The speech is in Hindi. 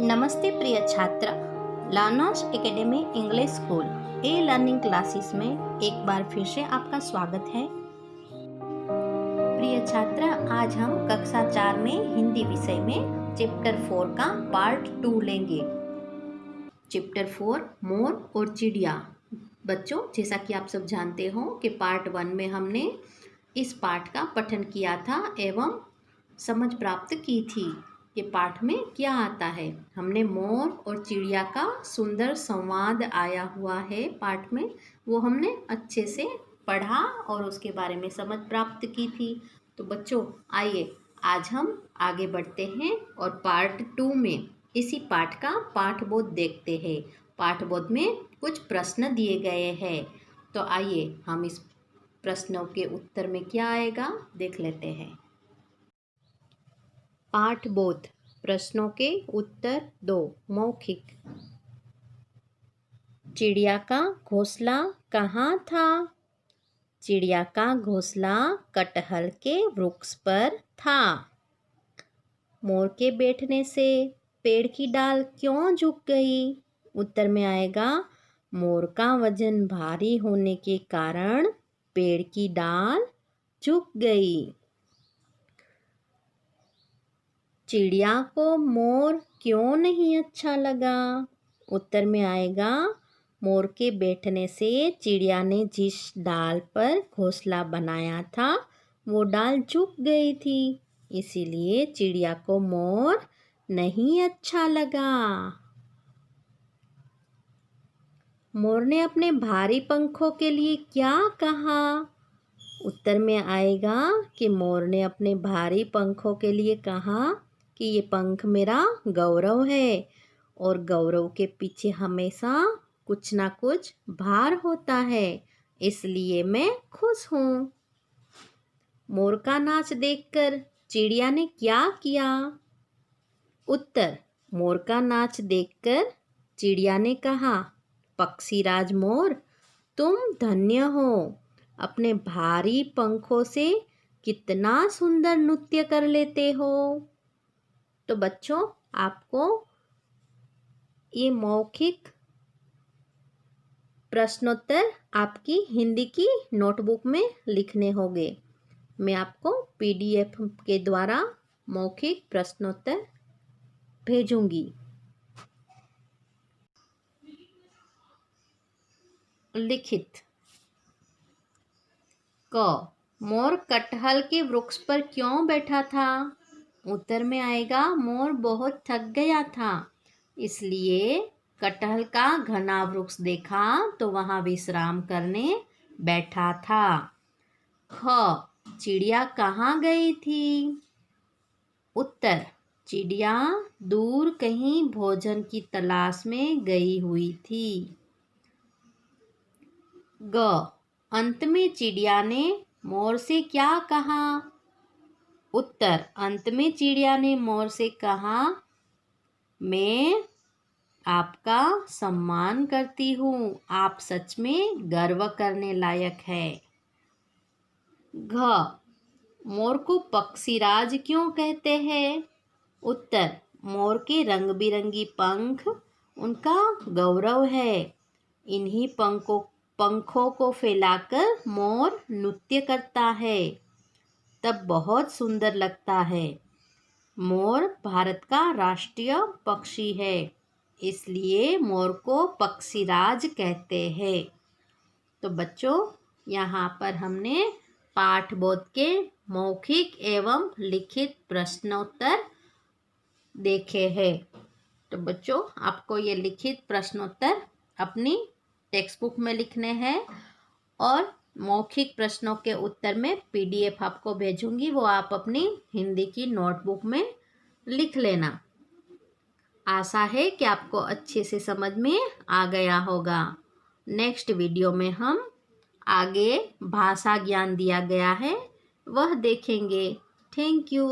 नमस्ते प्रिय छात्र, लर्नर्स एकेडमी इंग्लिश स्कूल ए लर्निंग क्लासेस में एक बार फिर से आपका स्वागत है। प्रिय छात्र, आज हम कक्षा 4 में हिंदी विषय में चैप्टर 4 का पार्ट 2 लेंगे। चैप्टर 4 मोर और चिड़िया। बच्चों, जैसा कि आप सब जानते हो कि पार्ट 1 में हमने इस पाठ का पठन किया था एवं समझ प्राप्त की थी कि पाठ में क्या आता है। हमने मोर और चिड़िया का सुंदर संवाद आया हुआ है पाठ में, वो हमने अच्छे से पढ़ा और उसके बारे में समझ प्राप्त की थी। तो बच्चों, आइए आज हम आगे बढ़ते हैं और पार्ट 2 में इसी पाठ का पाठबोध देखते हैं। पाठबोध में कुछ प्रश्न दिए गए हैं, तो आइए हम इस प्रश्नों के उत्तर में क्या आएगा देख लेते हैं। पाठबोध प्रश्नों के उत्तर 2 मौखिक। चिड़िया का घोंसला कहाँ था? चिड़िया का घोंसला कटहल के वृक्ष पर था। मोर के बैठने से पेड़ की डाल क्यों झुक गई? उत्तर में आएगा मोर का वजन भारी होने के कारण पेड़ की डाल झुक गई। चिड़िया को मोर क्यों नहीं अच्छा लगा? उत्तर में आएगा मोर के बैठने से चिड़िया ने जिस डाल पर घोंसला बनाया था वो डाल झुक गई थी, इसीलिए चिड़िया को मोर नहीं अच्छा लगा। मोर ने अपने भारी पंखों के लिए क्या कहा? उत्तर में आएगा कि मोर ने अपने भारी पंखों के लिए कहा कि ये पंख मेरा गौरव है और गौरव के पीछे हमेशा कुछ ना कुछ भार होता है, इसलिए मैं खुश हूँ। मोर का नाच देखकर चिड़िया ने क्या किया? उत्तर, मोर का नाच देखकर चिड़िया ने कहा, पक्षीराज मोर, तुम धन्य हो, अपने भारी पंखों से कितना सुंदर नृत्य कर लेते हो। तो बच्चों, आपको ये मौखिक प्रश्नोत्तर आपकी हिंदी की नोटबुक में लिखने होंगे। मैं आपको PDF के द्वारा मौखिक प्रश्नोत्तर भेजूंगी। लिखित। क, मोर कटहल के वृक्ष पर क्यों बैठा था? उत्तर में आएगा मोर बहुत थक गया था, इसलिए कटहल का घना वृक्ष देखा तो वहां विश्राम करने बैठा था। ख, चिड़िया कहाँ गई थी? उत्तर, चिड़िया दूर कहीं भोजन की तलाश में गई हुई थी। ग, अंत में चिड़िया ने मोर से क्या कहा? उत्तर, अंत में चिड़िया ने मोर से कहा, मैं आपका सम्मान करती हूँ, आप सच में गर्व करने लायक है। घ, मोर को पक्षीराज क्यों कहते हैं? उत्तर, मोर के रंग बिरंगी पंख उनका गौरव है, इन्हीं पंखों को फैलाकर मोर नृत्य करता है, तब बहुत सुंदर लगता है। मोर भारत का राष्ट्रीय पक्षी है, इसलिए मोर को पक्षीराज कहते हैं। तो बच्चों, यहाँ पर हमने पाठबोध के मौखिक एवं लिखित प्रश्नोत्तर देखे हैं। तो बच्चों, आपको ये लिखित प्रश्नोत्तर अपनी टेक्स्ट बुक में लिखने हैं और मौखिक प्रश्नों के उत्तर में PDF आपको भेजूंगी, वो आप अपनी हिंदी की नोटबुक में लिख लेना। आशा है कि आपको अच्छे से समझ में आ गया होगा। नेक्स्ट वीडियो में हम आगे भाषा ज्ञान दिया गया है वह देखेंगे। Thank you.